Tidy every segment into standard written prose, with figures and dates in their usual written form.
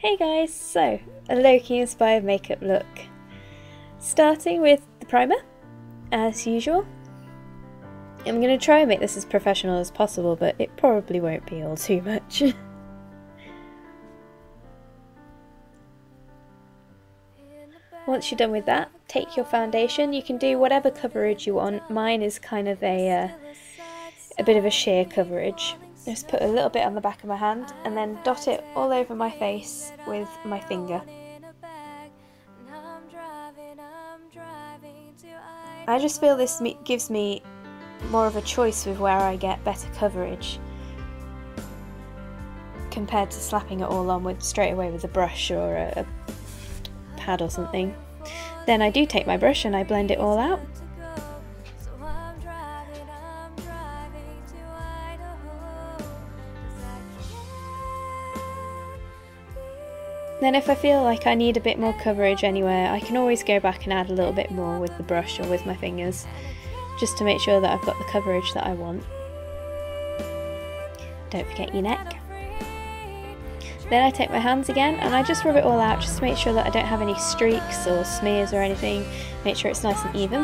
Hey guys, so a Loki inspired makeup look. Starting with the primer, as usual. I'm going to try and make this as professional as possible, but it probably won't be all too much. Once you're done with that, take your foundation. You can do whatever coverage you want. Mine is kind of a bit of a sheer coverage. Just put a little bit on the back of my hand and then dot it all over my face with my finger. I just feel this gives me more of a choice with where I get better coverage compared to slapping it all on with straight away with a brush or a pad or something. Then I do take my brush and I blend it all out. Then if I feel like I need a bit more coverage anywhere, I can always go back and add a little bit more with the brush or with my fingers, just to make sure that I've got the coverage that I want. Don't forget your neck. Then I take my hands again and I just rub it all out just to make sure that I don't have any streaks or smears or anything, make sure it's nice and even.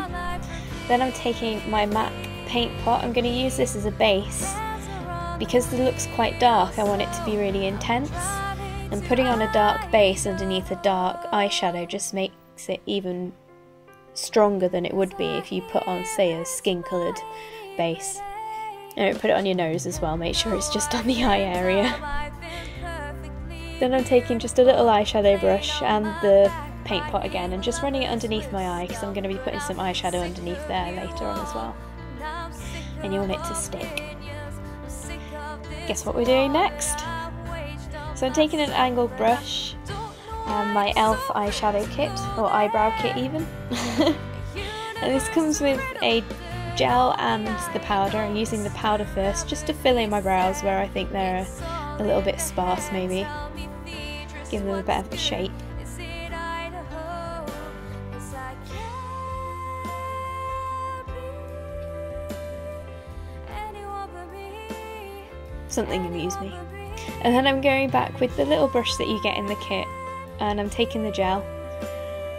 Then I'm taking my MAC paint pot. I'm going to use this as a base. Because the look's quite dark, I want it to be really intense. And putting on a dark base underneath a dark eyeshadow just makes it even stronger than it would be if you put on, say, a skin coloured base. And put it on your nose as well, make sure it's just on the eye area. Then I'm taking just a little eyeshadow brush and the paint pot again and just running it underneath my eye because I'm going to be putting some eyeshadow underneath there later on as well. And you want it to stick. Guess what we're doing next? So I'm taking an angled brush and my e.l.f. eyeshadow kit, or eyebrow kit even. And this comes with a gel and the powder. I'm using the powder first just to fill in my brows where I think they're a little bit sparse maybe. Give them a bit of a shape. Something amused me. And then I'm going back with the little brush that you get in the kit and I'm taking the gel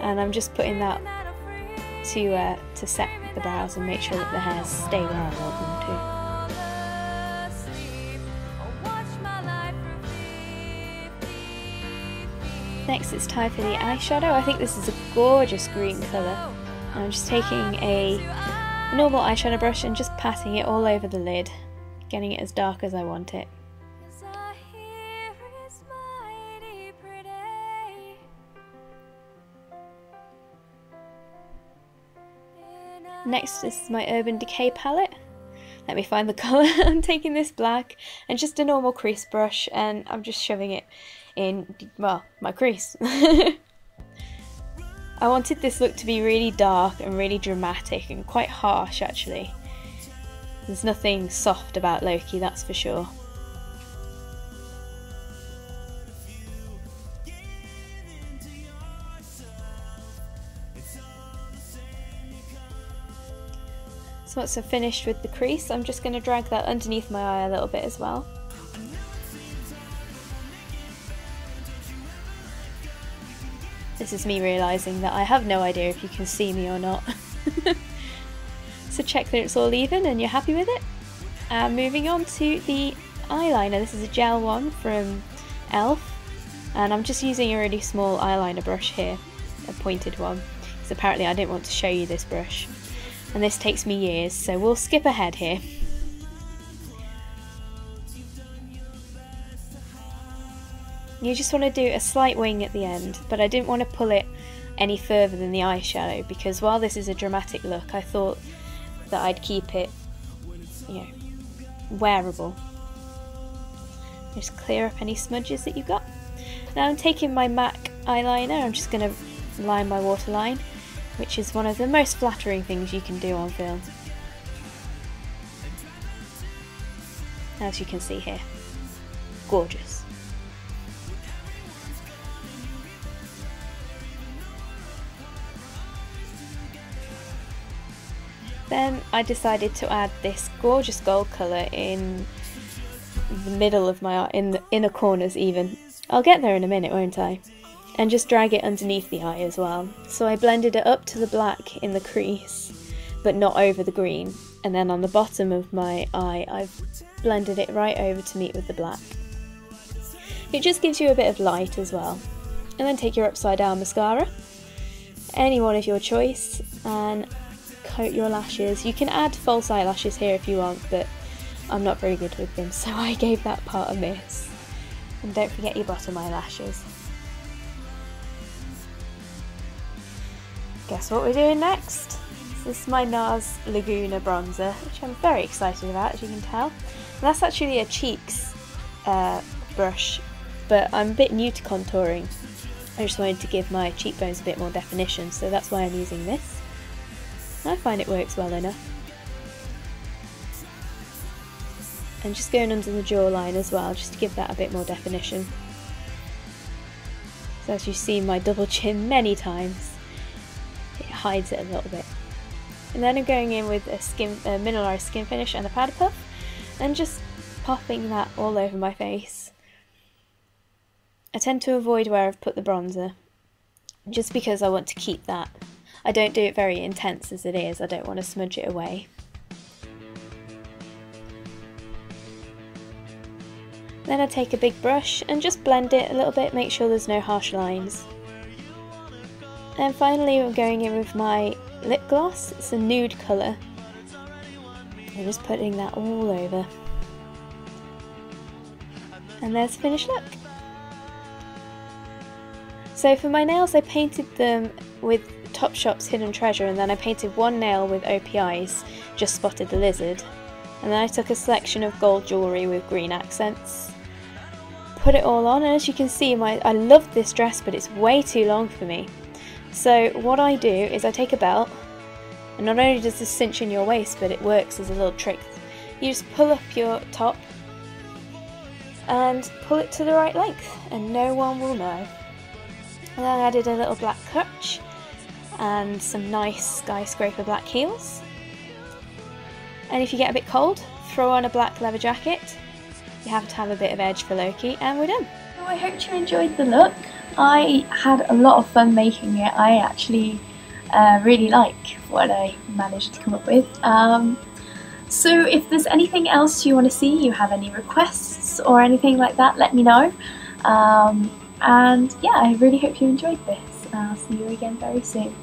and I'm just putting that to set the brows and make sure that the hairs stay where I want them to. Next it's time for the eyeshadow. I think this is a gorgeous green colour. I'm just taking a normal eyeshadow brush and just patting it all over the lid, getting it as dark as I want it. Next is my Urban Decay palette. Let me find the colour. I'm taking this black and just a normal crease brush and I'm just shoving it in, well, my crease. I wanted this look to be really dark and really dramatic and quite harsh actually. There's nothing soft about Loki, that's for sure. So once I've finished with the crease, I'm just going to drag that underneath my eye a little bit as well. This is me realising that I have no idea if you can see me or not. So check that it's all even and you're happy with it. And moving on to the eyeliner. This is a gel one from e.l.f. and I'm just using a really small eyeliner brush here, a pointed one, because apparently I didn't want to show you this brush. And this takes me years, so we'll skip ahead here. You just want to do a slight wing at the end, but I didn't want to pull it any further than the eyeshadow because while this is a dramatic look, I thought that I'd keep it, you know, wearable. Just clear up any smudges that you've got. Now I'm taking my MAC eyeliner, I'm just going to line my waterline, which is one of the most flattering things you can do on film. As you can see here. Gorgeous. Then I decided to add this gorgeous gold colour in the middle of my eye, in the inner corners even, I'll get there in a minute, won't I? And just drag it underneath the eye as well. So I blended it up to the black in the crease, but not over the green. And then on the bottom of my eye, I've blended it right over to meet with the black. It just gives you a bit of light as well. And then take your upside down mascara, any one of your choice, and coat your lashes. You can add false eyelashes here if you want, but I'm not very good with them, so I gave that part a miss. And don't forget your bottom eyelashes. Guess what we're doing next? This is my NARS Laguna bronzer, which I'm very excited about, as you can tell. And that's actually a cheeks brush, but I'm a bit new to contouring. I just wanted to give my cheekbones a bit more definition, so that's why I'm using this. I find it works well enough. And just going under the jawline as well, just to give that a bit more definition. So as you've seen my double chin many times, it hides it a little bit. And then I'm going in with a mineralized skin finish and a powder puff, and just popping that all over my face. I tend to avoid where I've put the bronzer, just because I want to keep that. I don't do it very intense as it is, I don't want to smudge it away. Then I take a big brush and just blend it a little bit, make sure there's no harsh lines. And finally I'm going in with my lip gloss. It's a nude colour. I'm just putting that all over. And there's the finished look. So for my nails I painted them with Topshop's Hidden Treasure, and then I painted one nail with OPI's Just Spotted the Lizard. And then I took a selection of gold jewellery with green accents. Put it all on, and as you can see I love this dress, but it's way too long for me. So what I do is I take a belt, and not only does this cinch in your waist, but it works as a little trick. You just pull up your top and pull it to the right length, and no one will know. And then I added a little black crutch and some nice skyscraper black heels. And if you get a bit cold, throw on a black leather jacket. You have to have a bit of edge for Loki, and we're done. So I hope you enjoyed the look. I had a lot of fun making it. I actually really like what I managed to come up with. So if there's anything else you want to see, you have any requests or anything like that, let me know. And yeah, I really hope you enjoyed this. I'll see you again very soon.